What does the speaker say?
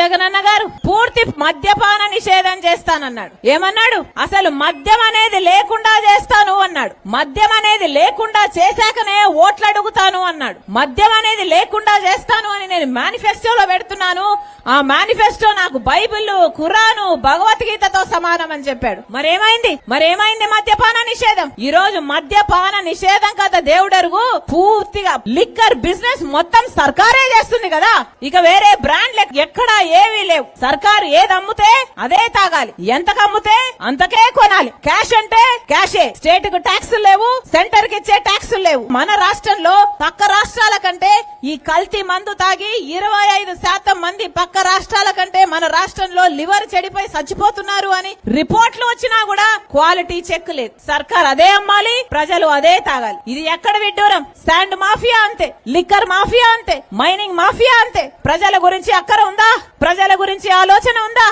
జగనన్న గారు పూర్తి మద్యపాన నిషేధం చేస్తానన్నాడు. ఏమన్నాడు? అసలు మద్యం అనేది లేకుండా చేస్తాను అన్నాడు. మద్యం అనేది లేకుండా చేశాకనే ఓట్లు అడుగుతాను అన్నాడు. మద్యం అనేది లేకుండా చేస్తాను అని నేను మేనిఫెస్టోలో పెడుతున్నాను. ఆ మేనిఫెస్టో నాకు బైబిల్, ఖురాను, భగవద్గీతతో సమానం అని చెప్పాడు. మరేమైంది మద్యపాన నిషేధం? ఈ రోజు మద్యపాన నిషేధం కదా దేవుడరుగు, పూర్తిగా లిక్కర్ బిజినెస్ మొత్తం సర్కారే చేస్తుంది కదా. ఇక వేరే బ్రాండ్లు ఎక్కడా ఏవీ లేవు. సర్కారు ఏది అమ్ముతే అదే తాగాలి, ఎంతకు అమ్ముతే అంతకే కొనాలి. క్యాష్ అంటే క్యాషే. స్టేట్ కు ట్యాక్సులు లేవు, సెంటర్ కి ఇచ్చే ట్యాక్సులు లేవు. మన రాష్ట్రంలో పక్క రాష్ట్రాల కంటే ఈ కల్తీ మందు తాగి 25% మంది పక్క రాష్ట్రాల కంటే మన రాష్ట్రంలో లివర్ చెడిపోయి చచ్చిపోతున్నారు అని రిపోర్ట్లు వచ్చినా కూడా క్వాలిటీ చెక్ లేదు. సర్కార్ అదే అమ్మాలి, ప్రజలు అదే తాగాలి. ఇది ఎక్కడ విడ్డూరం? శాండ్ మాఫియా అంతే, లిక్కర్ మాఫియా అంతే, మైనింగ్ మాఫియా అంతే. ప్రజల గురించి అక్కర ఉందా? ప్రజల గురించి ఆలోచన ఉందా?